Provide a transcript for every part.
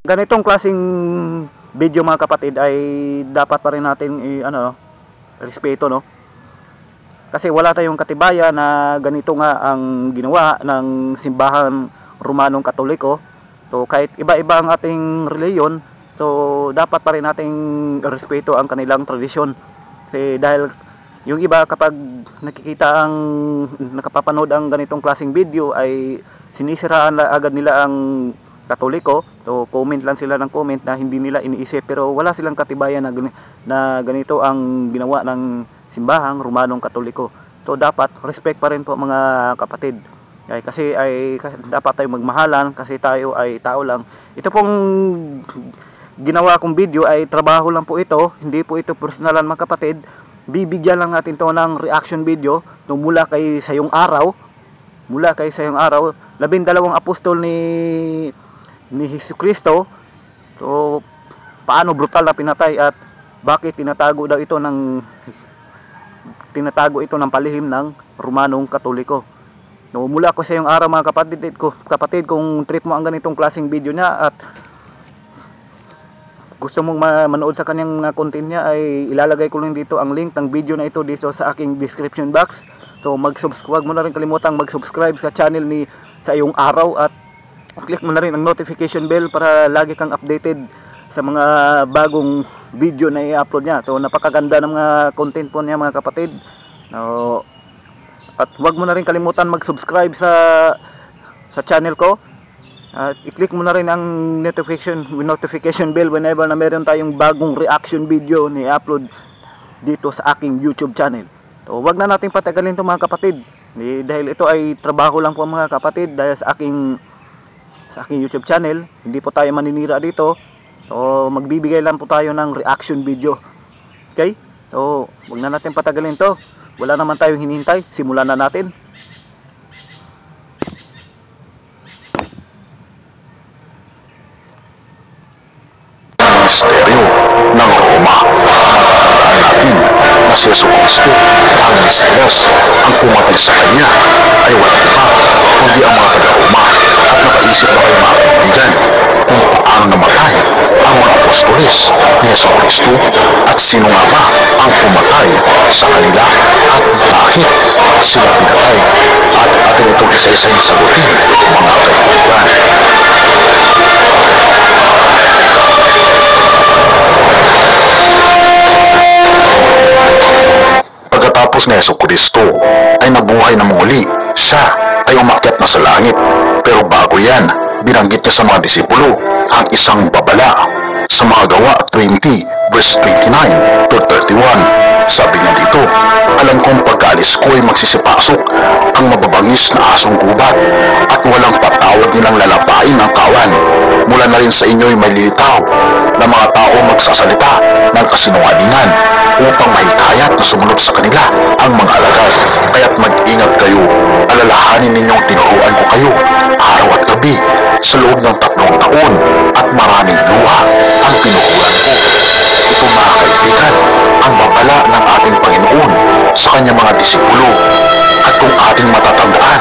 Ganitong klaseng video mga kapatid ay dapat pa rin natin respeto, no? Kasi wala tayong katibayan na ganito nga ang ginawa ng simbahan Romanong Katoliko. So kahit iba-iba ang ating reliyon, so dapat pa rin nating respeto ang kanilang tradisyon. Kasi dahil yung iba kapag nakapapanood ang ganitong klaseng video ay sinisiraan agad nila ang Katoliko. So comment lang sila ng comment na hindi nila iniisip, pero wala silang katibayan na ganito ang ginawa ng simbahang Romanong Katoliko. So dapat respect pa rin po mga kapatid. Kasi dapat tayo magmahalan kasi tayo ay tao lang. Ito pong ginawa kong video ay trabaho lang po ito, hindi po ito personalan mga kapatid. Bibigyan lang natin to ng reaction video mula kay Sayong Araw. 12 apostol ni Jesucristo. So paano brutal na pinatay at bakit tinatago ito ng palihim ng Romanong Katoliko. No, mula ko sa Sayong Araw mga kapatid, kung trip mo ang ganitong klaseng video niya at gusto mong manood sa kanyang content niya, ay ilalagay ko lang dito ang link ng video na ito dito sa aking description box. So huwag mo na rin kalimutang mag-subscribe sa channel ni Sayong Araw at click mo na rin ang notification bell para lagi kang updated sa mga bagong video na i-upload niya. So napakaganda ng mga content po niya mga kapatid. At huwag mo na rin kalimutan mag-subscribe sa channel ko. At i-click mo na rin ang notification bell whenever na meron tayong bagong reaction video na i-upload dito sa aking YouTube channel. So huwag na natin patagalin ito mga kapatid. Dahil ito ay trabaho lang po mga kapatid dahil sa aking YouTube channel. Hindi po tayo maninira dito. So magbibigay lang po tayo ng reaction video. Okay? So huwag na natin patagalin ito. Wala naman tayong hinihintay. Simulan na natin. Misteryo ng Roma. Matatandaan natin na si Jesucristo ang Mesiyas. Ang pumatay sa kanya ay walang iba kundi ang mga taga-Roma. At nakaisip na kayo mga kaibigan kung paano namatay ang mga apostoles ni Jesucristo at sino nga ba ang pumatay sa kanila at bakit sila pinatay. At atin itong isa-isang sagutin mga kaibigan. Pagkatapos ni Jesucristo ay nabuhay na muli, siya ay umakyat na sa langit. Pero bago yan, binanggit niya sa mga disipulo ang isang babala. Sa mga Gawa 20 verse 29 to 31, sabi niya dito, alam kong pagkaalis ko ay magsisipasok ang mababangis na asong gubat at walang patawad nilang lalapain ang kawan. Mula na rin sa inyo ay may lilitaw na mga tao magsasalita ng kasinungalingan upang mahikayat na sumunod sa kanila ang mga alagad. Kaya't mag-ingat kayo, alalahanin ninyong tinuruan ko kayo araw at gabi sa loob ng 3 taon at maraming luha ang pinuhulan ko. Ito mga kaibigan, ang babala ng ating Panginoon sa kanyang mga disipulo. At kung ating matatandaan,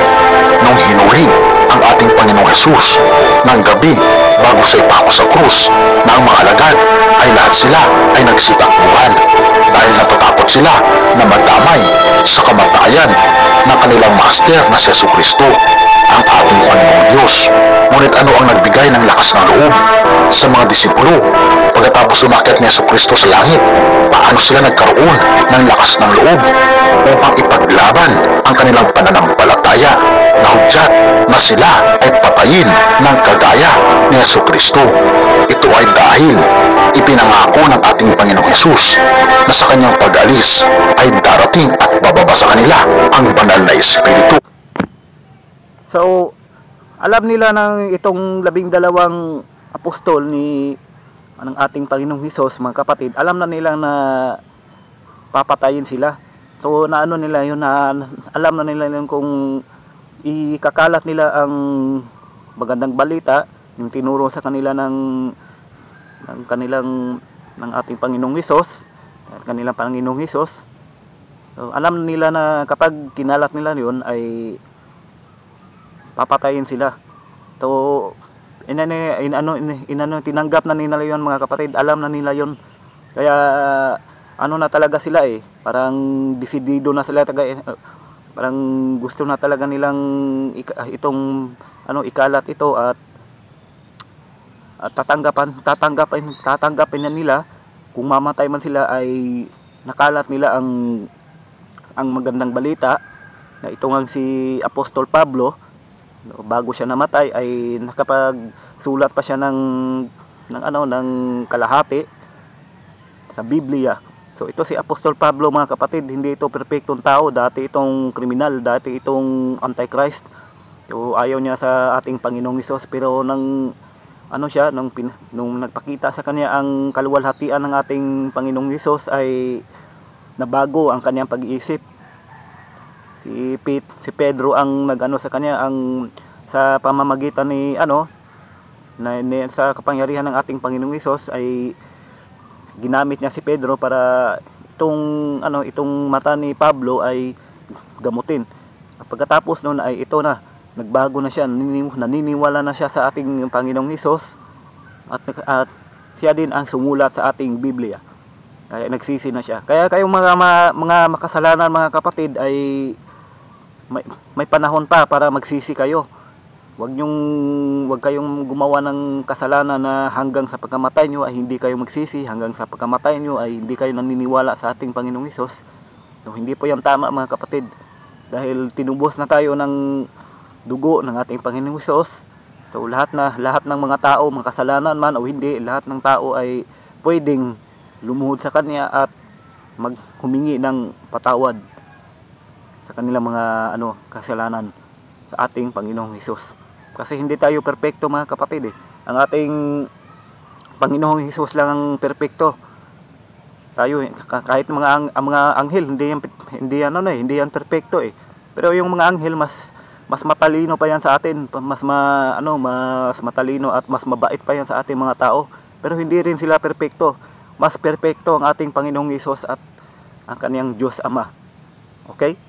nung hinuli ang ating Panginoong Jesus ng gabi bago siya ipako sa krus, na ang mga alagad ay lahat sila ay nagsitakbuhan dahil natatakot sila na madamay sa kamatayan ng kanilang master na si Jesucristo, ang ating Panginoong Diyos. Ngunit ano ang nagbigay ng lakas ng loob sa mga disipulo pagkatapos umakyat ni Jesucristo sa langit? Paano sila nagkaroon ng lakas ng loob upang ipaglaban ang kanilang pananampalataya na hudyat na sila ay patayin ng kagaya ni Jesucristo? Ito ay dahil ipinangako ng ating Panginoong Jesus na sa kanyang pag-alis ay darating at bababa sa kanila ang banal na Espiritu. So alam nila ng itong 12 apostol ng ating Panginoong Hesus mga kapatid, alam na nila na papatayin sila. So naano nila yun, na alam na nila yun kung ikakalat nila ang magandang balita, yung tinuro sa kanila ng ating Panginoong Hesus, kanilang Panginoong Hesus. So alam nila na kapag kinalat nila yun ay papatayin sila. So tinanggap na nila yon mga kapatid, alam na nila yon. Kaya ano na talaga sila parang desidido na sila parang gusto na talaga nilang ikalat ito at tatanggapin na nila. Kung mamatay man sila ay nakalat nila ang magandang balita na ito nga si Apostol Pablo, bago siya namatay ay nakapagsulat pa siya ng kalahati sa Biblia. So ito si Apostol Pablo mga kapatid, hindi ito perpektong tao, dati itong kriminal, dati itong Antichrist. So ayaw niya sa ating Panginoong Hesus, pero nung nagpakita sa kanya ang kaluwalhatian ng ating Panginoong Hesus ay nabago ang kanyang pag-iisip. Si Pedro ang nagano sa kanya, sa pamamagitan sa kapangyarihan ng ating Panginoong Hesus ay ginamit niya si Pedro para itong mata ni Pablo ay gamutin. Pagkatapos noon ay ito na, nagbago na siya, naniniwala na siya sa ating Panginoong Hesus at siya din ang sumulat sa ating Biblia. Kaya nagsisi na siya. Kaya kayong mga makasalanan mga kapatid ay may panahon pa para magsisi kayo. Huwag kayong gumawa ng kasalanan na hanggang sa pagkamatay nyo ay hindi kayo magsisi, hanggang sa pagkamatay nyo ay hindi kayo naniniwala sa ating Panginoong Hesus. So, hindi po yan tama mga kapatid, dahil tinubos na tayo ng dugo ng ating Panginoong Hesus. So lahat ng mga tao, mga kasalanan man o hindi, lahat ng tao ay pwedeng lumuhod sa kanya at humingi ng patawad sa kanilang mga kasalanan sa ating Panginoong Hesus. Kasi hindi tayo perpekto mga kapatid Ang ating Panginoong Hesus lang ang perpekto. Tayo kahit mga anghel hindi yan perpekto Pero yung mga anghel mas matalino pa yan sa atin, mas matalino at mas mabait pa yan sa ating mga tao. Pero hindi rin sila perpekto. Mas perpekto ang ating Panginoong Hesus at ang kaniyang Diyos Ama. Okay?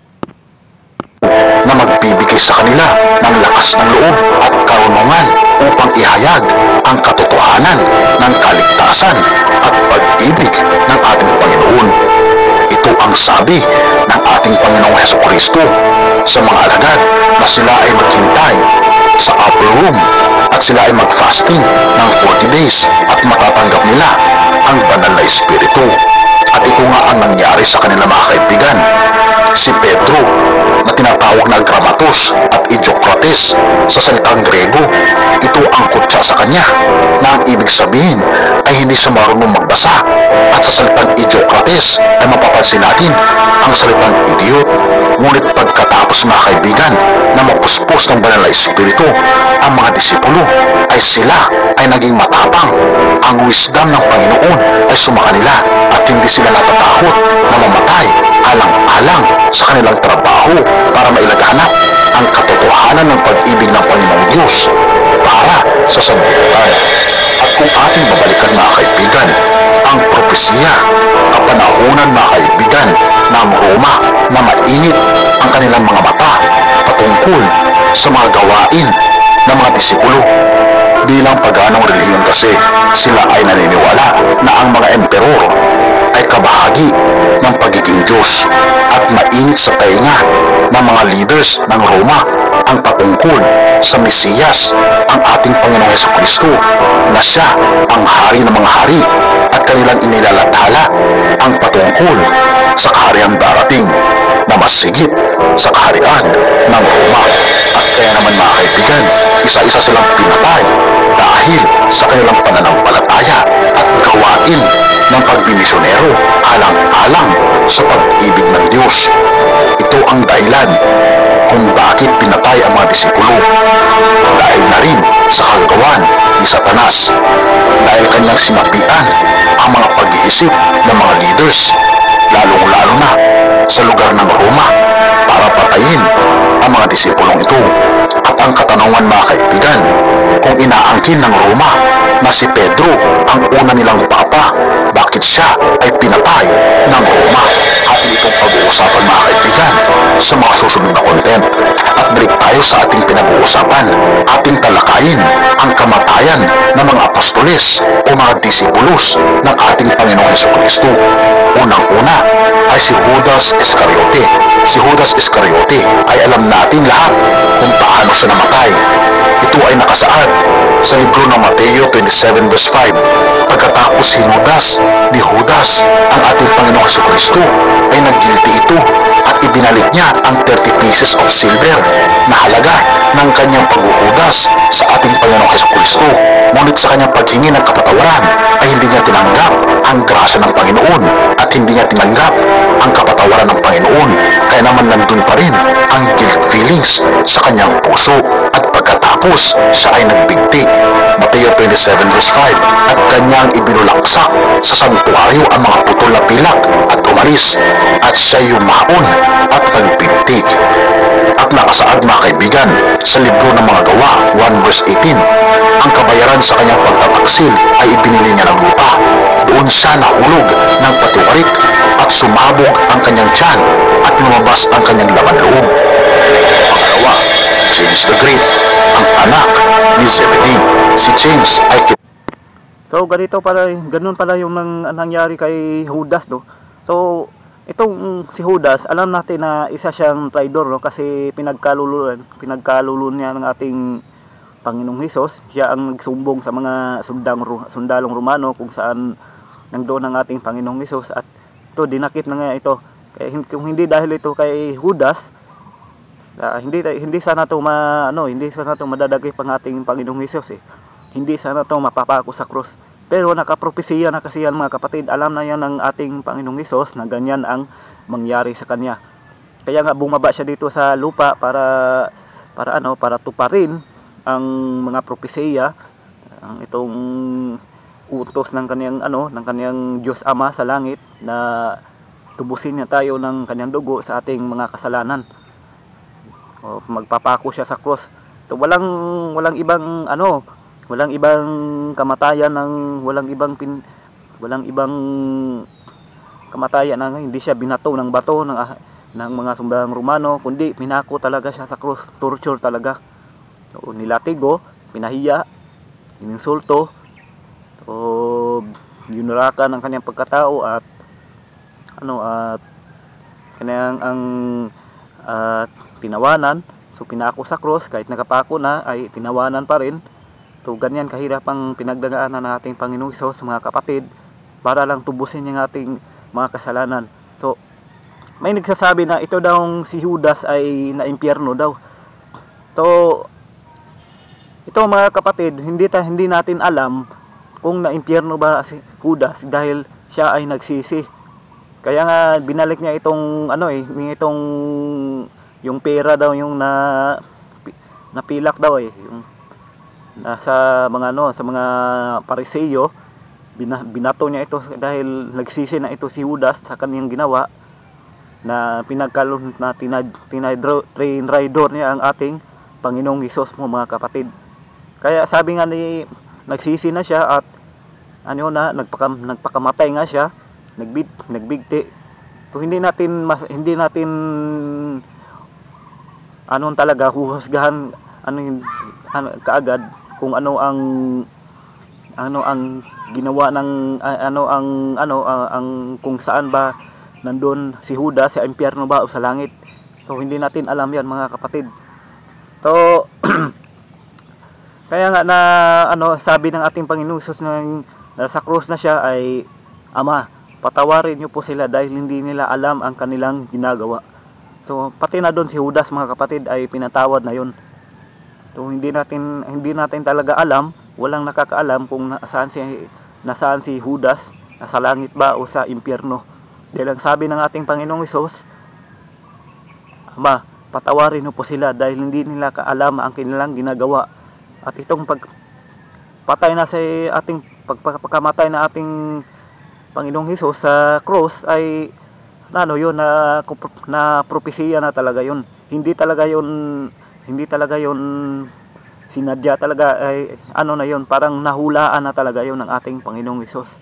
Na magbibigay sa kanila ng lakas ng loob at karunungan upang ihayag ang katotohanan ng kaligtasan at pag-ibig ng ating Panginoon. Ito ang sabi ng ating Panginoong Hesukristo sa mga alagad na sila ay maghintay sa upper room at sila ay mag-fasting ng 40 days at matatanggap nila ang banal na Espiritu. At ito nga ang nangyari sa kanila mga kaibigan. Si Pedro, na tinatawag na Gramatos at Idiokrates sa salitang Grego, ito ang kutsa sa kanya, na ang ibig sabihin ay hindi siya marunong magbasa. At sa salitang Idiokrates ay mapapansin natin ang salitang idiot. Ngunit pagkatapos mga kaibigan na mapuspos ng banal na Espiritu ang mga disipulo, ay sila ay naging matapang. Ang wisdom ng Panginoon ay sumakanila at hindi sila natatakot na mamatay alang-alang sa kanilang trabaho para mailaganap ang katotohanan ng pag-ibig ng Panginoong Diyos para sa sanlibutan. At kung ating babalikan mga kaibigan, ang propesiya, kapanahunan mga kaibigan ng Roma na mainit ang kanilang mga mata patungkol sa mga gawain ng mga disipulo. Bilang paganong relihiyon kasi, sila ay naniniwala na ang mga emperor ay kabahagi ng pagiging Diyos at mainit sa tainga ng mga leaders ng Roma ang patungkol sa Mesiyas, ang ating Panginoong Hesukristo, na siya ang hari ng mga hari, at kanilang inilalathala ang patungkol sa kahariang darating na mas sigit sa kaharian ng Roma. At kaya naman mga kaibigan, isa-isa silang pinatay dahil sa kanilang pananampalataya at gawain ng pagbimisyonero alang-alang sa pag-ibig ng Diyos. Ito ang dahilan kung bakit pinatay ang mga disipulo, dahil na rin sa kagagawan ni Satanas, dahil kanyang sinapian ang mga pag-iisip ng mga leaders, lalong-lalo na sa lugar ng Roma, para patayin ang mga disipulong ito. At ang katanungan mga kaibigan, kung inaangkin ng Roma na si Pedro ang una nilang papa, bakit bakit siya ay pinatay ng Roma. Atin itong pag-uusapan mga kaibigan sa mga susunod na content. At balik tayo sa ating pinag-uusapan. Ating talakayin ang kamatayan ng mga apostoles o mga disipulos ng ating Panginoong Hesukristo. Unang-una ay si Judas Iscariote. Si Judas Iscariote ay alam natin lahat kung paano siya namatay. Ito ay nakasaad sa libro ng Mateo 27 verse 5. Pagkatapos sinudas ni Judas ang ating Panginoong Hesukristo ay naggiliti ito at ibinalik niya ang 30 pieces of silver na halaga ng kanyang paghuhudas sa ating Panginoong Hesukristo. Ngunit sa kanyang paghingi ng kapatawaran ay hindi niya tinanggap ang grasya ng Panginoon at hindi niya tinanggap ang kapatawaran ng Panginoon. Kaya naman nandun pa rin ang guilt feelings sa kanyang puso at pagkatapos siya ay nagbigti. Mateo 27 verse 5. At kanyang ibinulaksak sa santuaryo ang mga putol na pilak at umalis at siya yumaon at nagbigti. At nakasaad mga kaibigan sa libro ng mga gawa 1 verse 18, ang kabayaran sa kanyang pagtataksil ay ibinili niya ng lupa. Doon siya nahulog ng patiwarik at sumabog ang kanyang tiyan at lumabas ang kanyang laman loob. Pangalawa, James the Great, ang anak ni Zebedee. Si James ay So ganun pala yung nangyari kay Judas, no. So itong si Judas, alam natin na isa siyang traitor, no, kasi pinagkaluluan niya ng ating Panginoong Hesus. Siya ang nagsumbong sa mga sundalong Romano kung saan nandoon ang ating Panginoong Hesus, at ito dinakip na nga ito. Kaya kung hindi dahil ito kay Judas, hindi sana to hindi sana to madadagay pang ating Panginoong Hesus eh. Hindi sana to mapapako sa krus. Pero nakapropesiya na kasi yan mga kapatid. Alam na yan ng ating Panginoong Hesus na ganyan ang mangyari sa kanya. Kaya nga bumaba siya dito sa lupa para tuparin ang mga propesiya, ang itong utos ng kaniyang Diyos Ama sa langit na tubusin niya tayo ng kanyang dugo sa ating mga kasalanan. O magpapako siya sa cross. So walang ibang kamatayan walang ibang kamatayan na hindi siya binato ng bato ng mga sundalong Romano, kundi pinako talaga siya sa cross. Torture talaga. So, nilatigo, pinahiya, ininsulto, o yunurakan ang kanyang pagkatao at kanyang tinawanan. So pinako sa cross, kahit nakapako na ay tinawanan pa rin. So ganyan kahirap ang pinagdagaanan ng ating Panginoong Hesus mga kapatid, para lang tubusin yung ating mga kasalanan. So may nagsasabi na ito daw si Judas ay na-impyerno daw. So ito mga kapatid, hindi natin alam kung na-impyerno ba si Judas dahil siya ay nagsisi. Kaya nga binalik niya itong yung pera daw yung napilak daw yung nasa mga Pariseo, binato niya ito dahil nagsisi na ito si Judas sa kanyang ginawa na tinraidor niya ang ating Panginoong Hesus mo mga kapatid. Kaya sabi nga nagsisi na siya at nagpakamatay nga siya, nagbigti. So hindi natin talaga huhusgahan kaagad kung ano ang ginawa ng kung saan ba nandun si Judas, sa impyerno ba o sa langit. So hindi natin alam yan mga kapatid. So kaya nga sabi ng ating Panginoon Jesus na sa krus na siya ay, Ama, patawarin niyo po sila dahil hindi nila alam ang kanilang ginagawa. So pati na doon si Judas mga kapatid ay pinatawad na yun. So hindi natin talaga alam, walang nakakaalam kung nasaan si Judas, nasa langit ba o sa impyerno. Dahil ang sabi ng ating Panginoong Hesus, Ama, patawarin niyo po sila dahil hindi nila kaalam ang kanilang ginagawa. At itong pagkamatay na ating Panginoong Hesus sa cross ay na propesiya na talaga yun. Hindi talaga yun sinadya talaga, ay yun, parang nahulaan na talaga yun ng ating Panginoong Hesus.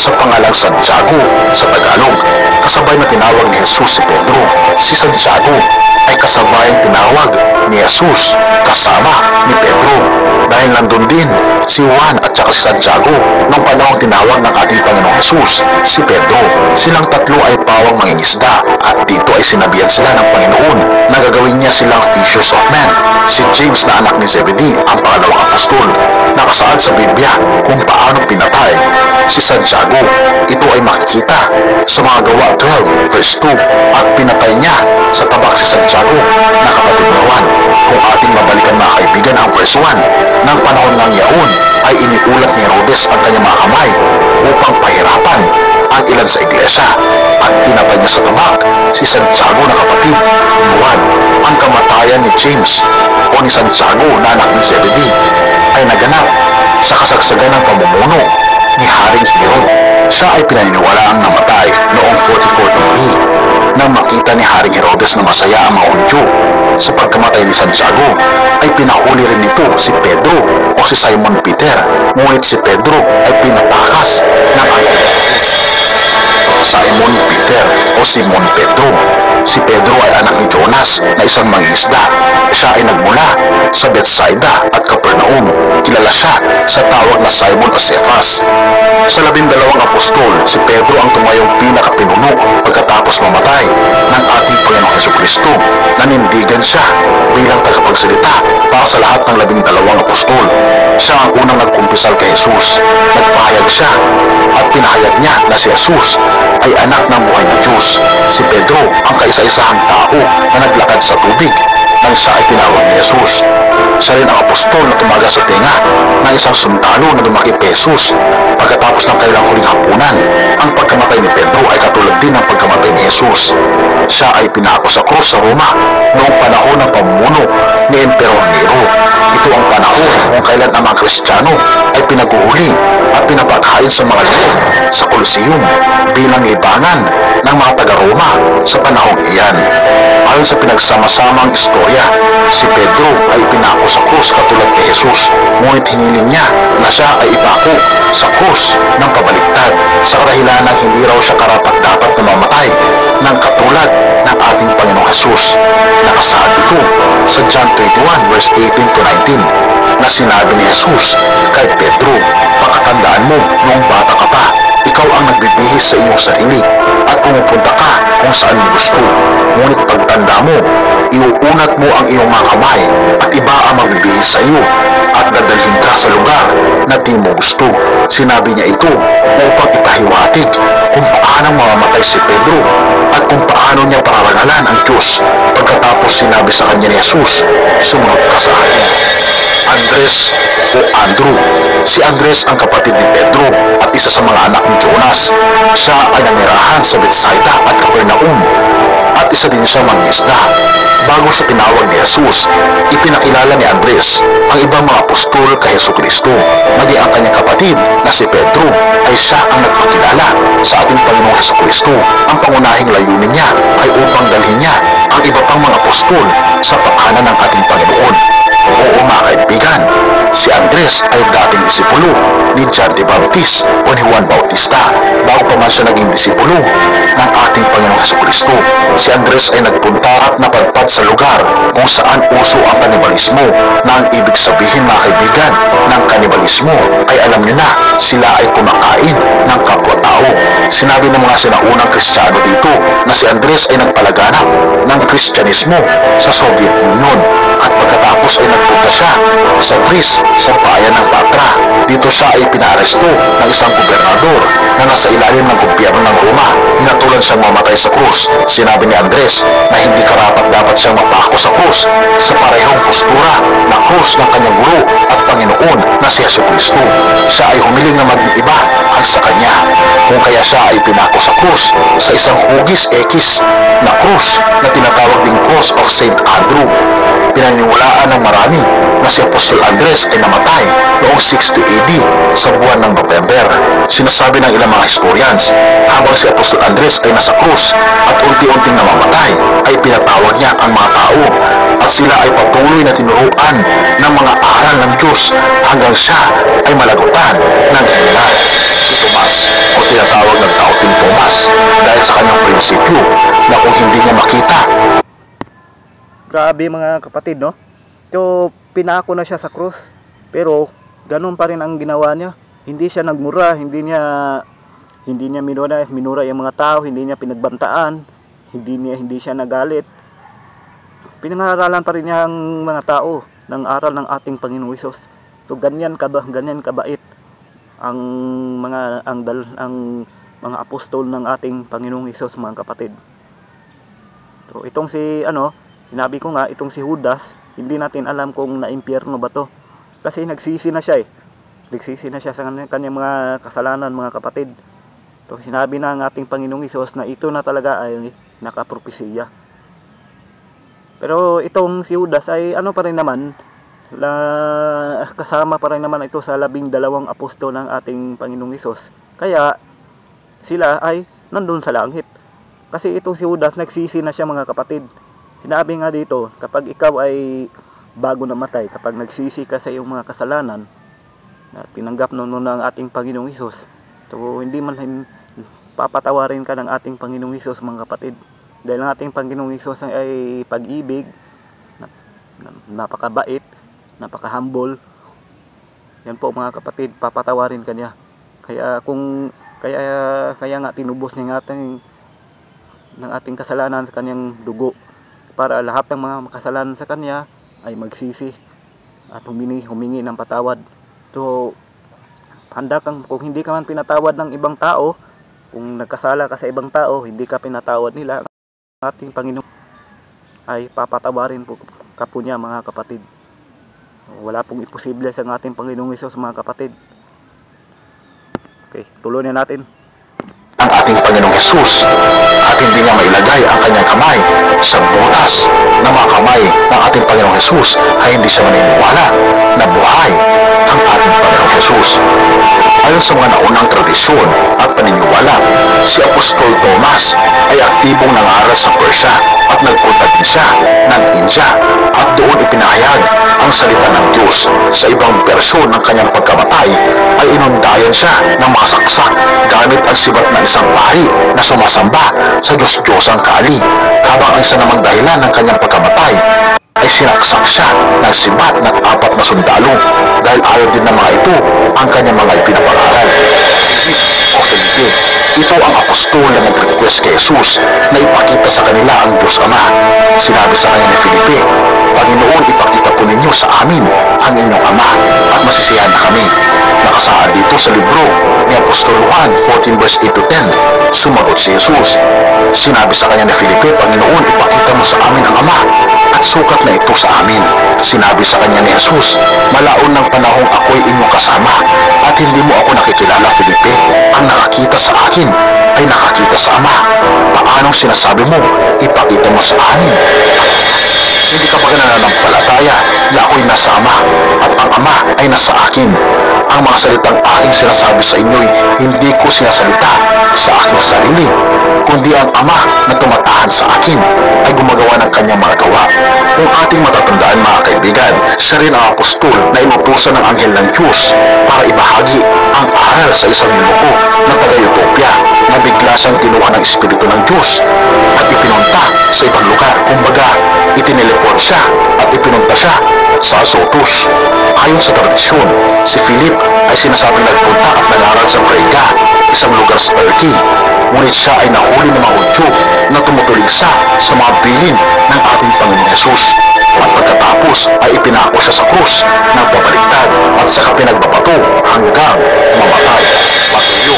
sa pangalang Santiago sa Tagalog. Kasabay na tinawag ni Jesus si Pedro. Si Santiago ay kasabayang tinawag ni Jesus kasama ni Pedro. Dahil nandun din si Juan at saka si Santiago nung panahong tinawag ng ating Panginoong Jesus si Pedro. Silang tatlo ay pawang mangingisda at dito ay sinabihan sila ng Panginoon na gagawin niya silang fishers of men. Si James na anak ni Zebedee ang pangalawang apostol. Nakasaad sa Biblia kung paano pinatay si Santiago. Ito ay makikita sa mga Gawa 12 verse 2 at pinatay niya sa tabak si Santiago na kapatid ni Juan. Kung ating mabalikan mga kaibigan ang verse 1, ng panahon ng yaon ay iniulat ni Herodes ang kanyang mga kamay upang pahirapan ang ilan sa iglesia at pinatay niya sa tabak si Santiago na kapatid ni Juan. Ang kamatayan ni James o ni Santiago na anak ni Zebedee ay naganap sa kasagsagan ng pamumuno ni Haring Herod. Siya ay pinaniniwalaang namatay noong 44 AD nang makita ni Haring Herodes na masaya ang mga Hudyo. Sa pagkamatay ni Santiago ay pinahuli rin nito si Pedro o si Simon Peter, ngunit si Pedro ay pinapakas ng Simon Peter o Simon Pedro. Si Pedro ay anak ni Jonas na isang mangingisda. Siya ay nagmula sa Bethsaida at Capernaum. Kilala siya sa tawag na Simon o Cephas. Sa 12 apostol, si Pedro ang tumayong pinakapinuno pagkatapos mamatay ng ating Panginoong Jesucristo. Nanindigan siya bilang tagapagsalita para sa lahat ng 12 apostol. Siya ang unang nagkumpisal kay Jesus. Nagpahayag siya at pinahayag niya na si Jesus ay anak ng buhay na Diyos. Si Pedro ang kaisa-isahang tao na naglakad sa tubig nang siya ay tinawag ni Jesus. Siya rin ang apostol na tumaga sa tenga ng isang sundalo na lumaki kay Jesus pagkatapos ng kailang huling hapunan. Ang pagkamatay ni Pedro ay katulad din ng pagkamatay ni Jesus. Siya ay pinako sa krus sa Roma noong panahon ng pamumuno ni Emperor Nero. Ito ang panahon kung kailan ang mga Kristiyano ay pinaguhuli at pinapakain sa mga leon sa Colosseum bilang libangan ng mga taga-Roma sa panahong iyan. Ayon sa pinagsama-samang istorya, si Pedro ay pinako sa krus katulad kay Jesus, ngunit hiniling niya na siya ay ipako sa krus ng pabaliktad sa kadahilanang hindi raw siya karapat-dapat na mamatay ng katulad ng ating Panginoong Jesus. Nakasaad ito sa John 21 verse 18 to 19 na sinabi ni Jesus kay Pedro, "Pakatandaan mo noong bata ka pa, ikaw ang nagbibihis sa iyong sarili at pumupunta ka kung saan mo gusto. Ngunit pagtanda mo, iuunat mo ang iyong mga kamay at iba ang magbibihis sa iyo at dadalhin ka sa lugar na di mo gusto." Sinabi niya ito upang ipahiwatig kung paano mamamatay si Pedro at kung paano niya pararangalan ang Diyos. Pagkatapos sinabi sa kanya ni Jesus, "Sumunod ka sa akin." Andres o Andrew. Si Andres ang kapatid ni Pedro at isa sa mga anak ni Jonas. Siya ay nanirahan sa Bethsaida at Capernaum at isa din siya mangingisda. Bago sa tinawag ni Jesus, ipinakilala ni Andres ang ibang mga apostol kay Jesucristo. Maging ang kanyang kapatid na si Pedro ay siya ang nagpakilala sa ating Panginoong Jesucristo. Ang pangunahing layunin niya ay upang dalhin niya ang iba pang mga apostol sa paanan ng ating Panginoon. Oo mga kaibigan, si Andres ay dating disipulo ni John the Baptist o ni Juan Bautista bago pa man siya naging disipulo ng ating Panginoong Jesucristo. Si Andres ay nagpunta at napadpad sa lugar kung saan uso ang kanibalismo, na ang ibig sabihin mga kaibigan ng kanibalismo ay alam niyo na, sila ay kumakain ng kapwa-tao. Sinabi ng mga sinaunang Kristiyano dito na si Andres ay nagpalaganap ng Kristyanismo sa Soviet Union at pagkatapos ay nagpunta siya sa Greece sa bayan ng Patra. Dito siya ay pinaaresto ng isang gobernador na nasa ilalim ng gobyerno ng Roma. Hinatulan siyang mamatay sa krus. Sinabi ni Andres na hindi karapat dapat siyang mapako sa krus sa parehong postura na krus ng kanyang guro at Panginoon na si Jesucristo. Siya ay humiling na maging iba ang sa kanya, kung kaya siya ay pinako sa krus sa isang hugis-ekis na krus na tinatawag ding Cross of St. Andrew. Pinaniwalaan ng marami na si Apostol Andres ay namatay noong 60 AD sa buwan ng November. Sinasabi ng ilang mga historians, habang si Apostol Andres ay nasa krus at unti-unting namamatay, ay pinatawag niya ang mga tao at sila ay patuloy na tinuruan ng mga aral ng Diyos hanggang siya ay malagutan ng himala. Si Tomas o tinatawag ng Doubting Thomas dahil sa kanyang prinsipyo na kung hindi niya makita. Grabe mga kapatid, no? So, pinako na siya sa krus. Pero, ganun pa rin ang ginawa niya. Hindi siya nagmura, hindi niya minura yung mga tao, hindi niya pinagbantaan, hindi siya nagalit. Pinangaralan pa rin niya ang mga tao ng aral ng ating Panginoong Hesus. So, ganyan kabait ang mga apostol ng ating Panginoong Hesus, mga kapatid. So, itong sinabi ko nga, itong si Judas, hindi natin alam kung na-impyerno ba to. Kasi nagsisi na siya Nagsisi na siya sa kanyang mga kasalanan, mga kapatid. So, sinabi na ng ating Panginoong Hesus na ito na talaga ay nakapropesiya. Pero itong si Judas ay pa rin naman, kasama pa rin naman ito sa 12 apostol ng ating Panginoong Hesus. Kaya sila ay nandun sa langit. Kasi itong si Judas nagsisi na siya, mga kapatid. Sinabi nga dito, kapag ikaw ay bago namatay, kapag nagsisi ka sa iyong mga kasalanan na tinanggap noon ng ating Panginoong Hesus, so hindi man papatawarin ka ng ating Panginoong Hesus, mga kapatid. Dahil ang ating Panginoong Hesus ay pag-ibig, napakabait, napaka-humble. Yan po, mga kapatid, papatawarin ka niya. Kaya nga tinubos niya ng ating kasalanan sa kanyang dugo, para lahat ng mga makasalanan sa kanya ay magsisi at humingi ng patawad. So, handa kang, kung hindi ka man pinatawad ng ibang tao, kung nagkasala ka sa ibang tao, hindi ka pinatawad nila, ating Panginoon ay papatawarin ka po niya, mga kapatid. Wala pong imposible sa ating Panginoong Hesus, mga kapatid. Okay, tuloy na natin. Ang ating Panginoong Hesus at hindi niya mailagay ang kanyang kamay sa butas ng mga kamay ng ating Panginoong Hesus ay hindi siya maniniwala na buhay ang ating Panginoong Hesus. Ayon sa mga naunang tradisyon at paniniwala, si Apostol Thomas ay aktibong nangaral sa Persia at nagpunta din siya ng India at doon ipinahayag ang salita ng Diyos. Sa ibang bersyon ng kanyang pagkamatay ay inundayan siya ng mga saksak gamit ang sibat ng isang pari na sumasamba sa Diyos-Diyosang Kali, habang ang isa namang dahilan ng kanyang pagkamatay ay sinaksak siya ng sibat ng 4 na sundalo dahil ayaw din ng mga ito ang kanyang mga ipinapangaral. O Felipe, ito ang apostol na nag-request kay Jesus na ipakita sa kanila ang Diyos Ama. Sinabi sa kanya ni Felipe, Panginoon, ipakita po ninyo sa amin ang inyong Ama at masisiyahan na kami. Nakasaad dito sa libro ni Apostol Juan 14 verse 8 to 10. Sumagot si Jesus. Sinabi sa kanya ni Felipe, Panginoon, ipakita mo sa amin ang Ama at sukat na ito sa amin. Sinabi sa kanya ni Jesus, malaon ng panahong ako'y inyong kasama at hindi mo ako nakikilala, Felipe. Ang nakakita sa akin ay nakakita sa Ama. Paanong sinasabi mo, ipakita mo sa amin? Hindi ka ba nananampalataya na ako'y nasa Ama at ang Ama ay nasa akin? Ang mga salitang aking sinasabi sa inyo'y hindi ko sinasalita sa aking sarili, kundi ang Ama na tumatahan sa akin ay gumagawa ng kanyang mga gawa. Kung ating matatandaan, mga kaibigan, siya rin ang apostol na inutusan ng anghel ng Diyos para ibahagi ang aral sa isang minuko na taga-Ethiopia na bigla siyang kinuha ng Espiritu ng Diyos at ipinunta sa ibang lugar. Kumbaga, itineleport siya at ipinunta siya sa Azotus. Ayon sa tradisyon, si Philip ay sinasabing nagpunta at nag-aral sa Prega, isang lugar sa Turkey. Ngunit siya ay nahuli ng mga Hudyo na tumutuligsa sa mga bilin ng ating Panginoong Hesus. At pagkatapos ay ipinako siya sa krus ng pabaliktad at saka pinagbabato hanggang mamatay. Mateo.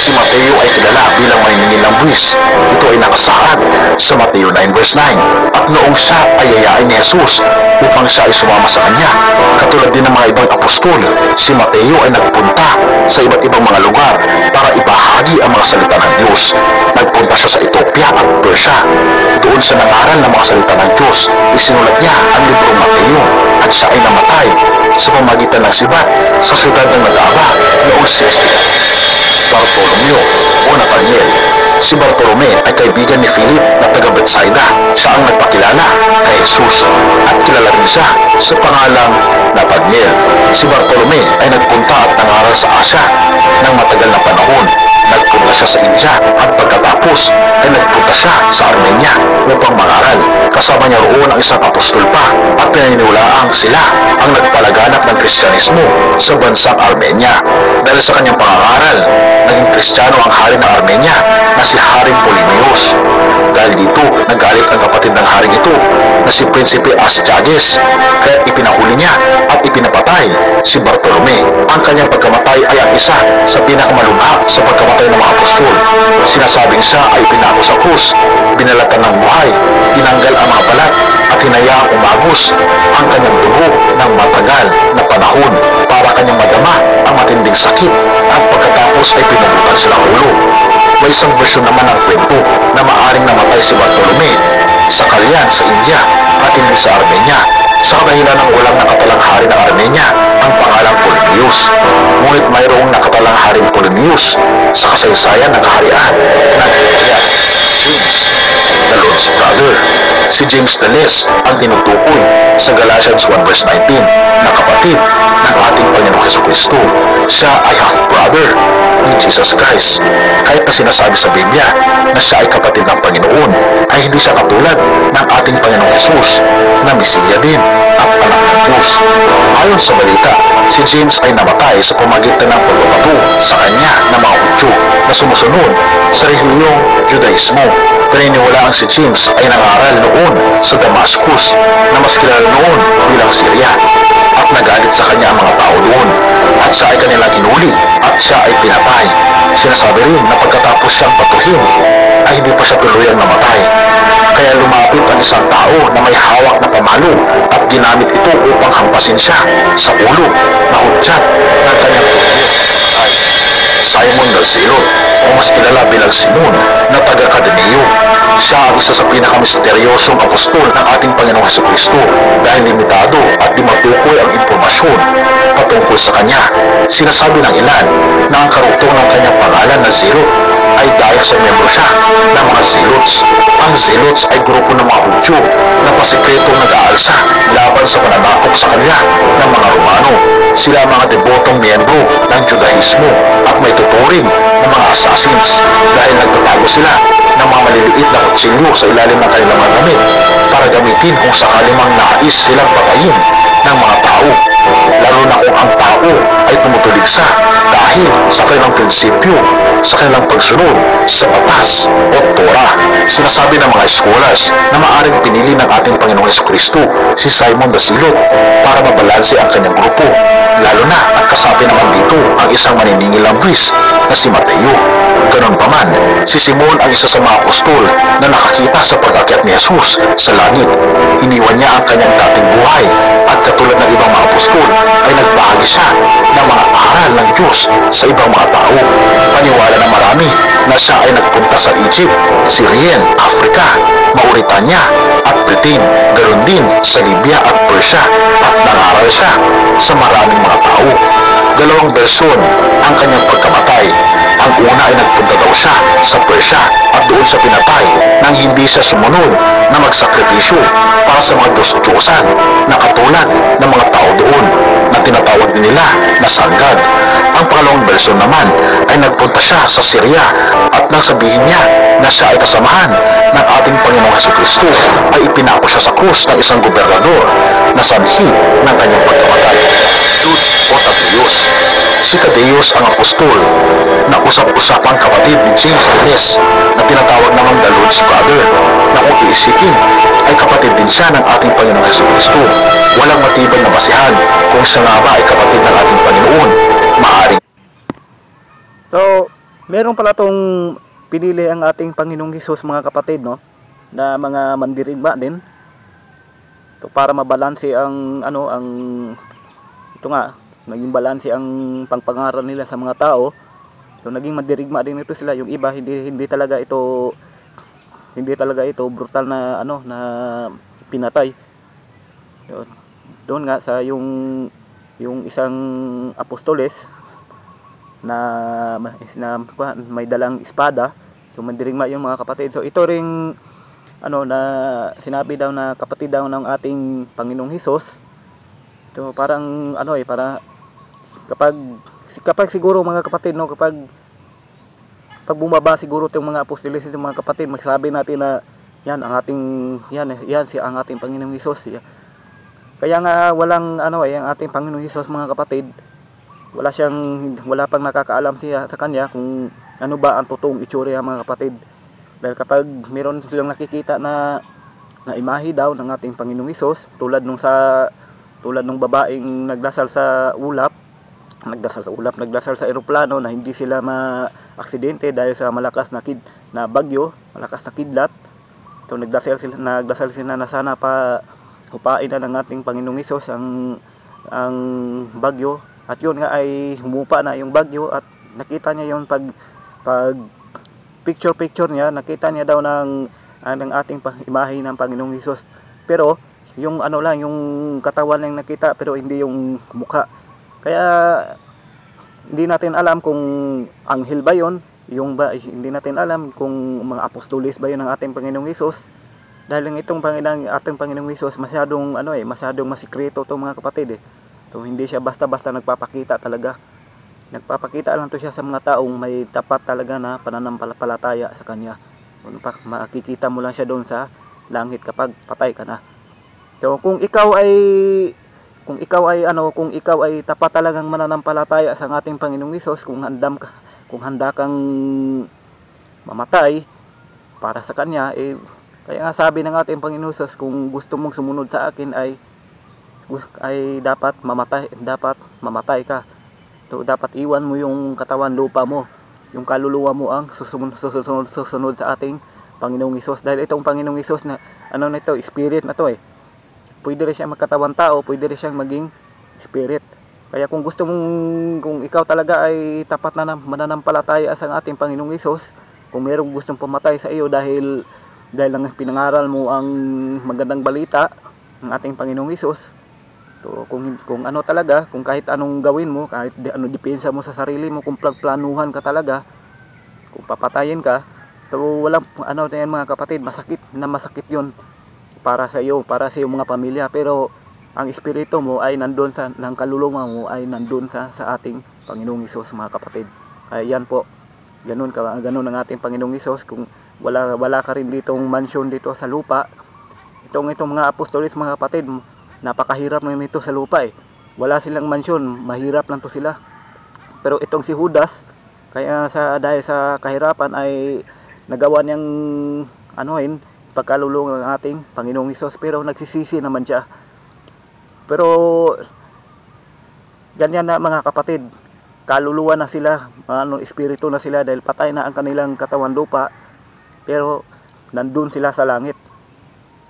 Si Mateo ay kilala bilang maniningil ng buwis. Ito ay nakasaad sa Mateo 9 verse 9. At noong siya ay yayain ni Jesus upang siya ay sumama sa kanya, katulad din ng mga ibang apostol, si Mateo ay nagpunta sa iba't ibang mga lugar para ibahagi ang mga salita ng Diyos. Nagpunta siya sa Ethiopia at Persia. Doon sa nangaral ng mga salita ng Diyos, isinulat niya ang librong Mateo at siya ay namatay sa pamagitan ng sibat sa siyudad ng Nagaba noong 60. Bartolomeo o Nathaniel. Si Bartolome ay kaibigan ni Philip na taga Bethsaida. Siya ang nagpakilala kay Jesus at kilala rin siya sa pangalang Nathaniel. Si Bartolome ay nagpunta at nangaral sa Asya ng matagal na panahon. Nagpunta siya sa India at pagkatapos ay nagpunta siya sa Armenia upang mangaral. Kasama niya roon ang isang apostol pa at pinaniniwalaang sila ang nagpalaganap ng Kristyanismo sa bansang Armenia. Dahil sa kanyang pangangaral, naging Kristiyano ang hari ng Armenia na si Haring Polinius. Dahil dito, nagalit ang kapatid ng haring ito na si Prinsipe Astyages, kaya ipinahuli niya at ipinapatay si Bartolome. Ang kanyang pagkamatay ay ang isa sa pinakamalubha sa pagkamatay ng mga apostol. Sinasabing siya ay pinako sa krus, binalatan ng buhay, tinanggal ang mga balat at hinayaang umagos ang kanyang dugo ng matagal na panahon para kanyang madama ang matinding sakit at pagkatapos ay pinubutan silang ulo. May isang bersyon naman ng kwento na maaring namatay si Bartolome sa Kalyan sa India at hindi sa Armenia sa kadahilan ng walang nakatalang hari ng Armenia ang pangalang Polinius. Ngunit mayroong nakatalang haring Polinius sa kasaysayan ng kaharian ng India, James, the Lord's brother. Si James the Less ang tinutukoy sa Galatians 1 verse 19 na kapatid ng ating Panginoong Jesucristo. Siya ay half-brother ni Jesus Christ. Kahit na sinasabi sa Biblia na siya ay kapatid ng Panginoon, ay hindi siya katulad ng ating Panginoong Jesus na Mesiya din at anak ng Diyos. Ayon sa balita, si James ay namatay sa pamagitan ng pagbabato sa kanya ng mga Hudyo na sumusunod sa relihiyong Judaismo. Paniniwalaan si James ay nangaral noon sa Damascus na mas kilala noon bilang Syria at nagalit sa kanya ang mga tao doon at siya ay kanilang inuli at siya ay pinatay. Sinasabi rin na pagkatapos siyang patuhin ay hindi pa siya tuluyang namatay. Kaya lumapit ang isang tao na may hawak na pamalo at ginamit ito upang hampasin siya sa ulo na hudyat ng kanyang tuloy. Simon the Zealot o mas kilala bilang Simon na taga-Kadeneo. Siya ang isa sa pinakamisteryosong apostol ng ating Panginoong Jesucristo dahil limitado at di matukoy ang impormasyon patungkol sa kanya. Sinasabi ng ilan na ang karugtong ng kanyang pangalan na Zealot ay dahil sa miyembro siya ng mga Zealots. Ang Zealots ay grupo ng mga Hudyo na pasikretong nag-aalsa laban sa pananakop sa kanila ng mga Romano. Sila ang mga debotong miyembro ng Judaismo at may tuturing ng mga assassins dahil nagtatago sila ng mga maliliit na kutsilyo sa ilalim ng kanilang mga damit para gamitin kung sakaling mang nais silang patayin ng mga tao, lalo na kung ang tao ay tumutuligsa dahil sa kanilang prinsipyo, sa kanilang pagsunod sa batas o Torah. Sinasabi ng mga scholars na maaaring pinili ng ating Panginoong Jesucristo si Simon the Zealot para mabalanse ang kanyang grupo, lalo na at kasabi naman dito ang isang maniningil ng buwis na si Mateo. Ganon pa man, si Simon ang isa sa mga apostol na nakakita sa pag-akyat ni Jesus sa langit. Iniwan niya ang kanyang dating buhay at katulad ng ibang mga apostol ay nagbahagi siya ng mga aral ng Diyos sa ibang mga tao. Paniwala ng marami na siya ay nagpunta sa Egypt, Syrian, Africa, Mauritania at Britain, ganon din sa Libya at Persia at nangaral siya sa maraming mga tao. Dalawang bersyon ang kanyang pagkamatay. Ang una ay nagpunta daw siya sa Persia at doon siya pinatay nang hindi siya sumunod na magsakripisyo para sa mga Diyos-Diyosan na katulad ng mga tao doon na tinatawag din nila na sanggad. Ang pangalawang bersyon naman ay nagpunta siya sa Syria at nang sabihin niya na siya ay kasamahan ng ating Panginoong Jesucristo ay ipinako siya sa krus ng isang gobernador na sanhi ng kanyang pagkamatay. Jude o Tadeus. Si Tadeus ang apostol na usap-usapang kapatid ni James the Less na tinatawag namang the Lord's brother na kung iisipin ay kapatid din siya ng ating Panginoong Jesucristo. Walang matibay na basihan kung siya nga ba ay kapatid ng ating Panginoon. Maaring. So, meron pala tong pinili ang ating Panginoong Hesus, mga kapatid, no, na mga mandirigma din. So, para mabalanse ang ito nga, naging balanse ang pangpangaral nila sa mga tao. So naging mandirigma din ito sila. Yung iba hindi talaga ito brutal na na pinatay. Doon nga sa yung isang apostoles na may dalang espada, so mandirigma yung mga kapatid. So ito ring na sinabi daw na kapatid daw ng ating Panginoong Hesus. So parang para kapag siguro mga kapatid, no, kapag pag bumaba siguro itong mga apostoles, itong mga kapatid, magsabi natin na yan ang ating ang ating Panginoong Hesus. Kaya nga walang ang ating Panginoong Hesus, mga kapatid, wala pang nakakaalam siya sa kanya kung ano ba ang totoong itsura, mga kapatid. Dahil kapag meron silang nakikita na imahe daw ng ating Panginoong Hesus, tulad nung babaeng nagdasal sa eroplano na hindi sila ma-aksidente dahil sa malakas na bagyo, malakas na kidlat. So nagdasal sila na sana pa hupain na ng ating Panginoong Hesus ang bagyo, at yun nga ay humupa na yung bagyo, at nakita niya yung pag picture niya, nakita niya daw ng ating imahe ng Panginoong Hesus. Pero yung yung katawan lang nakita, pero hindi yung mukha. Kaya hindi natin alam kung anghel ba yun, hindi natin alam kung mga apostoles ba yun ng ating Panginoong Hesus. Dahil itong ating Panginoong Hesus masyadong masikreto to, mga kapatid. So hindi siya basta-basta nagpapakita talaga. Nagpapakita lang to siya sa mga taong may tapat talaga na pananampalataya sa kanya. Makikita mo lang siya doon sa langit kapag patay ka na. So kung ikaw ay tapat talagang mananampalataya sa ating Panginoong Hesus, kung handa kang mamatay para sa kanya, kaya nga sabi ng ating Panginoong Hesus, kung gusto mong sumunod sa akin ay dapat mamatay ka. So dapat iwan mo yung katawan lupa mo, yung kaluluwa mo ang susunod sa ating Panginoong Hesus. Dahil itong Panginoong Hesus na spirit na to, pwede rin siyang magkatawan tao, pwede rin siyang maging spirit. Kaya kung ikaw talaga ay tapat na mananampalataya sa ating Panginoong Hesus, kung mayroong gustong pumatay sa iyo dahil lang pinangaral mo ang magandang balita ng ating Panginoong Hesus, so kung kahit anong gawin mo, kahit depensa mo sa sarili mo, kung planuhan ka talaga, kung papatayin ka, so walang mga kapatid, masakit yun para sa iyo mga pamilya. Pero ang espiritu mo ay nandun ng kaluluwa mo ay nandun sa ating Panginoong Hesus, mga kapatid. Kaya yan po, ganun ang ating Panginoong Hesus. Kung wala ka rin ditong mansyon dito sa lupa, itong mga apostoles, mga kapatid, napakahirap na nito sa lupa. Wala silang mansyon, mahirap lang to sila. Pero itong si Judas, dahil sa kahirapan ay nagawa niyang pagkalulong ng ating Panginoong Hesus, pero nagsisisi naman siya. Pero ganyan na, mga kapatid, kaluluwa na sila, espiritu na sila, dahil patay na ang kanilang katawan lupa, pero nandun sila sa langit.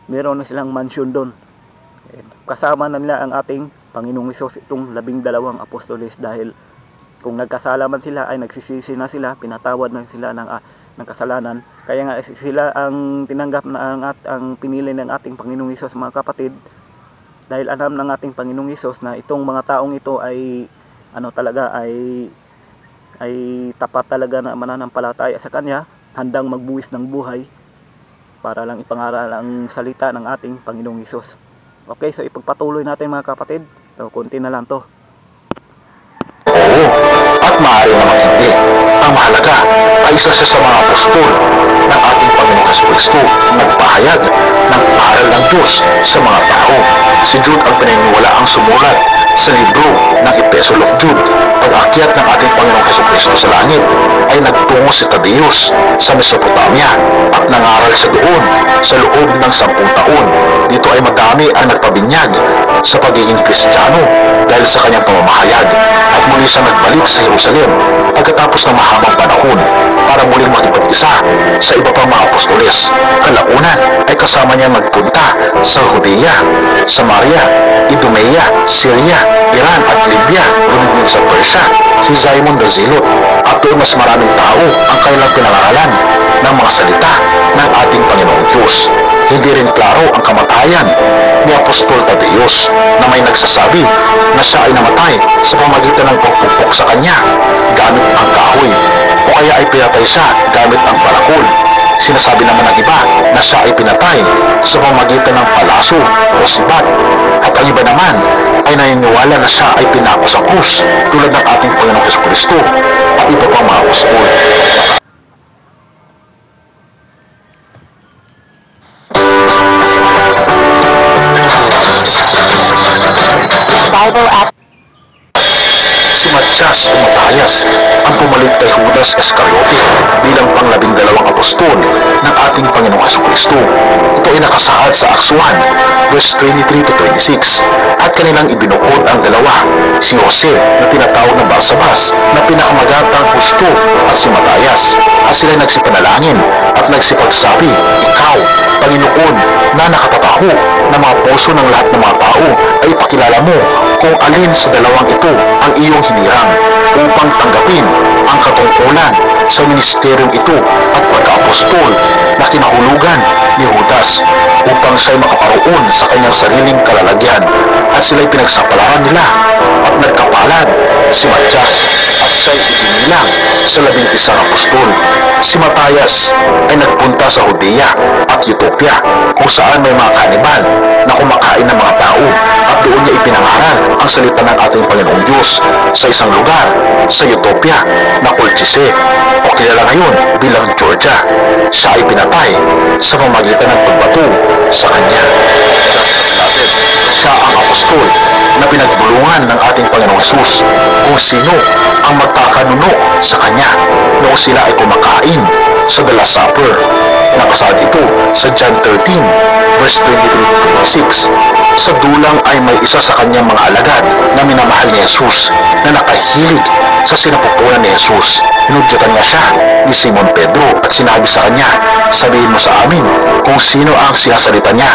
Meron na silang mansyon doon. Kasama na nila ang ating Panginoong Hesus, itong 12 apostoles, dahil kung nagkasala man sila ay nagsisisi na sila, pinatawad na sila ng kasalanan. Kaya nga sila ang tinanggap na ang pinili ng ating Panginoong Hesus, mga kapatid, dahil alam ng ating Panginoong Hesus na itong mga taong ito ay tapat talaga na mananampalataya sa kanya, handang magbuwis ng buhay para lang ipangaral ang salita ng ating Panginoong Hesus. Okay, so ipagpatuloy natin, mga kapatid. So konti na lang to. Oo, at maaari namang hindi. Ang mahalaga ay isa siya sa mga apostol ng ating Panginoong Jesucristo, nagpahayag ng aral ng Diyos sa mga tao. Si Jude ang pinaniniwalaang sumulat sa libro ng Epistle of Jude. Pag-akyat ng ating Panginoong Jesucristo sa langit ay nagtungo si Tadeus sa Mesopotamia at nangaral siya doon sa loob ng 10 taon. Dito ay madami ang nagpabinyag sa pagiging Kristiyano dahil sa kanyang pamamahayag, at muli siya nagbalik sa Jerusalem pagkatapos ng mahabang panahon para muling makipag-isa sa iba pang mga apostoles. Kalaunan ay kasama niya magpunta sa Judea, Samaria, Idumea, Syria, Iran at Libya, gunit din sa Persia, si Simon the Zealot, at doon mas maraming tao ang kanilang pinangaralan ng mga salita ng ating Panginoong Diyos. Hindi rin klaro ang kamatayan ni Apostol Tadeus na may nagsasabi na siya ay namatay sa pamagitan ng pagpupok sa kanya gamit ang kahoy, o kaya ay pinatay siya gamit ang parakol. Sinasabi naman ng iba na siya ay pinatay sa pamamagitan ng palaso o sibat, at ang iba naman ay naniniwala na siya ay pinako sa krus tulad ng ating Panginoong Jesucristo at iba pang mga apostol. Matyas o Matayas ang pumalit kay Judas Iscariote bilang pang-12 apostol ng ating Panginoong Hesukristo. Ito ay nakasaad sa Acts 1, verse 23 to 26, at kanilang ibinuod ang dalawa, si Jose na tinatawag na Barsabas na pinakamagatang husto at si Matayas, at sila nagsipanalangin at nagsipagsabi, "Ikaw, Panginoon, na nakatataho ng mga puso ng lahat ng mga tao, ay ipakilala mo kung alin sa dalawang ito ang iyong hinirang upang tanggapin ang katungkulan sa ministeryong ito at pagka-apostol na kinahulugan ni Judas upang siya'y makaparoon sa kanyang sariling kalalagyan." At sila'y pinagsapalaran nila at nagkapalad si Matyas at siya'y ipinilang sa 11 apostol. Si Matayas ay nagpunta sa Judea at Ethiopia kung saan may mga kanibal na kumakain ng mga tao, at doon niya ipinangaral ang salita ng ating Panginoong Diyos sa isang lugar sa Ethiopia na Colchise o kilala ngayon bilang Georgia. Siya ay pinatay sa pamamagitan ng pagbato sa kanya. Siya ang apostol na pinagbulungan ng ating Panginoong Hesus kung sino ang magkakanuno sa kanya noong sila ay kumakain sa The Last Supper. Nakasaad ito sa John 13, verse 23-26. Sa dulang ay may isa sa kanyang mga alagad na minamahal ni Jesus na nakahilig sa sinapupunan ni Jesus. Inudyatan niya siya ni Simon Pedro at sinabi sa kanya, "Sabihin mo sa amin kung sino ang sinasalita niya."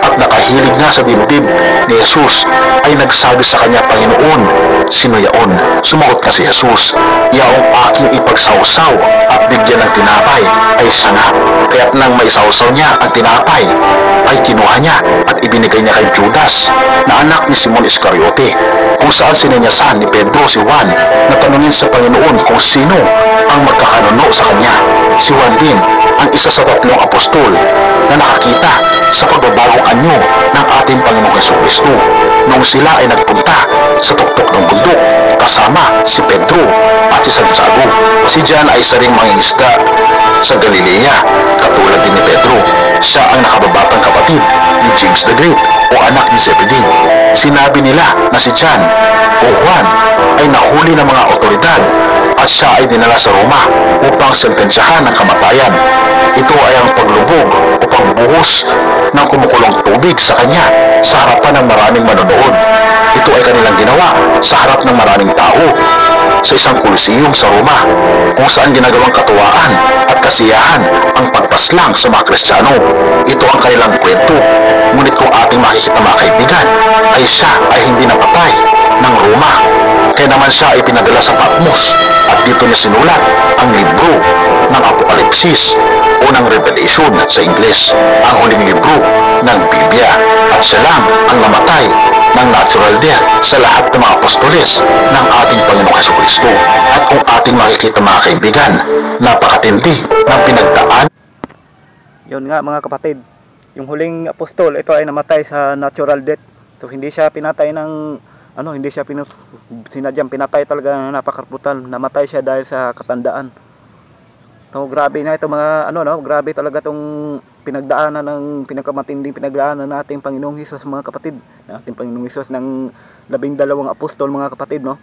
At nakahilig nga sa dibdib ni Jesus ay nagsabi sa kanya, "Panginoon, sino yaon?" Sumagot na si Jesus, "Yaong aking ipagsawsaw at bigyan ng tinapay ay siya nga." Kaya't nang maisawsaw niya ang tinapay, ay kinuha niya at ibinigay niya kay Judas na anak ni Simon Iscariote, kung saan sinenyasan ni Pedro si Juan na tanungin sa Panginoon kung sino ang magkakanuno sa kanya. Si Juan din ang isa sa 3 apostol na nakakita sa pagbabagong anyo ng ating Panginoong Hesukristo noong sila ay nagpunta sa tuktok ng bundok kasama si Pedro at si Santiago. Si John ay isa ring mangingisda sa Galilea katulad din ni Pedro. Siya ang nakababatang kapatid ni James the Great o anak ni Zebedee. Sinabi nila na si John o Juan ay nahuli ng mga otoridad at siya ay dinala sa Roma upang sentensyahan ng kamatayan. Ito ay ang paglubog o pagbuhos ng kumukulong tubig sa kanya sa harapan ng maraming manonood. Ito ay kanilang ginawa sa harap ng maraming tao sa isang Coliseum sa Roma, kung saan ginagawang katuwaan at kasiyahan ang pagpaslang sa mga Kristiyano. Ito ang kanilang kwento. Ngunit kung ating makikita mga kaibigan, ay siya ay hindi napatay ng Roma. Kaya naman siya ay pinadala sa Patmos at dito niya sinulat ang libro ng Apokalipsis o ng Revelation sa Ingles, ang huling libro ng Biblia, at siya lang ang namatay ng natural death sa lahat ng mga apostoles ng ating Panginoong Hesukristo. At kung ating makikita mga kaibigan, napakatindi ng pinagdaan. Yun nga mga kapatid, yung huling apostol, ito ay namatay sa natural death. So hindi siya pinatay ng hindi siya sinadyang pinatay talaga, napakaraputal. Namatay siya dahil sa katandaan. So grabe na ito mga grabe talaga tong pinagdaanan ng pinakamatinding pinagdaanan ng ating Panginoong Hesus mga kapatid. Ng ating Panginoong Hesus ng 12 apostol mga kapatid, no?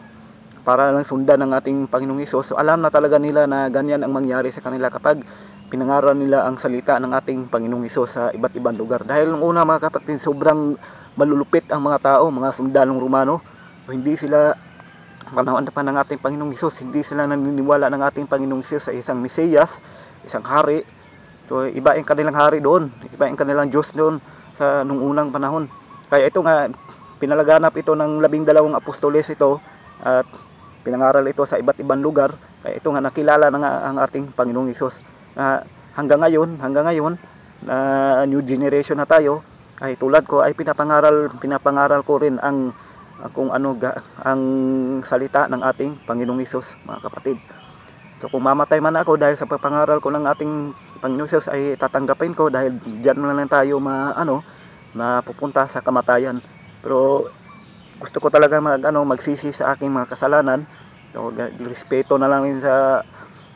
Para lang sundan ng ating Panginoong Hesus. So alam na talaga nila na ganyan ang mangyari sa kanila kapag pinangaral nila ang salita ng ating Panginoong Hesus sa iba't ibang lugar. Dahil nung una mga kapatid, sobrang malulupit ang mga tao, mga sundalong Romano. So hindi sila panahon pa ng ating Panginoong Hesus, hindi sila naniniwala ng ating Panginoong Hesus sa isang Mesiyas, isang hari. So iba yung kanilang hari doon, iba yung kanilang Diyos doon sa nung unang panahon. Kaya ito nga, pinalaganap ito ng 12 apostoles ito at pinangaral ito sa iba't ibang lugar. Kaya ito nga nakilala na nga ang ating Panginoong Hesus. Hanggang ngayon na new generation na tayo, ay tulad ko ay pinapangaral ko rin ang ang salita ng ating Panginoong Hesus mga kapatid. So kung mamatay man ako dahil sa pagpangaral ko ng ating Panginoong Hesus, ay tatanggapin ko dahil diyan na lang tayo mapupunta sa kamatayan. Pero gusto ko talaga magsisi sa aking mga kasalanan. So respeto na lang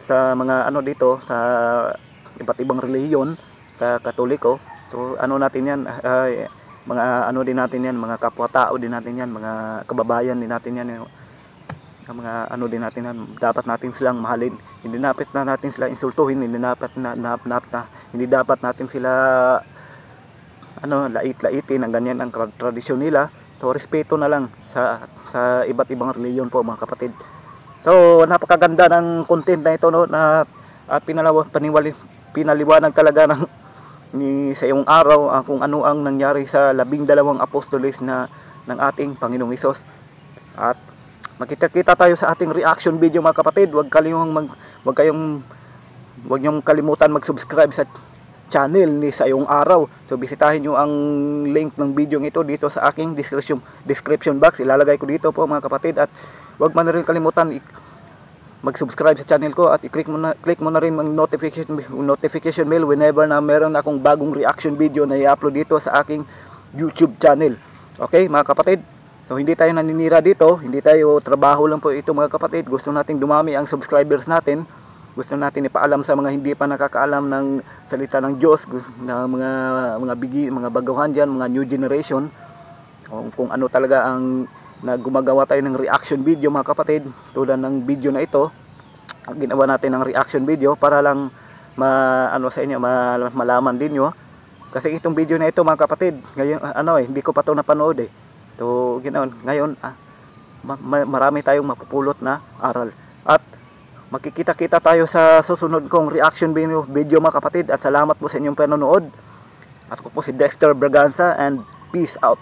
sa mga dito sa iba't ibang relihiyon, sa Katoliko. So natin yan, mga din natin yan, mga kapwa-tao din natin yan, mga kababayan din natin yan. ang mga ano din natin na dapat natin silang mahalin. Hindi dapat na natin sila insultuhin, hindi dapat hindi dapat natin sila lait-laitin. Ang ganyan ang tradisyon nila. So respeto na lang sa iba't ibang reliyon po mga kapatid. So napakaganda ng content na ito, no, na at pinaliwanag talaga ni sa iyong araw kung ano ang nangyari sa 12 apostoles ng ating Panginoong Hesus. At makita-kita tayo sa ating reaction video mga kapatid. Huwag niyong kalimutan mag-subscribe sa channel ni sa iyong araw. So bisitahin niyo ang link ng video ito dito sa aking description box. Ilalagay ko dito po mga kapatid. At huwag man rin kalimutan mag-subscribe sa channel ko at i-click mo na rin ang notification bell whenever na meron akong bagong reaction video na i-upload dito sa aking YouTube channel. Okay mga kapatid? So hindi tayo naninira dito, hindi tayo trabaho lang po ito mga kapatid. Gusto nating dumami ang subscribers natin. Gusto natin ipaalam sa mga hindi pa nakakaalam ng salita ng Diyos, na mga baguhan diyan, mga new generation, kung ano talaga ang gumagawa tayo ng reaction video mga kapatid. Tulad ng video na ito, ginawa natin ng reaction video para lang malaman din nyo. Kasi itong video na ito mga kapatid, ngayon hindi ko pa ito napanood eh. So ngayon marami tayong mapupulot na aral. At makikita-kita tayo sa susunod kong reaction video mga kapatid. At salamat po sa inyong panonood. At ako po si Dexter Braganza and peace out.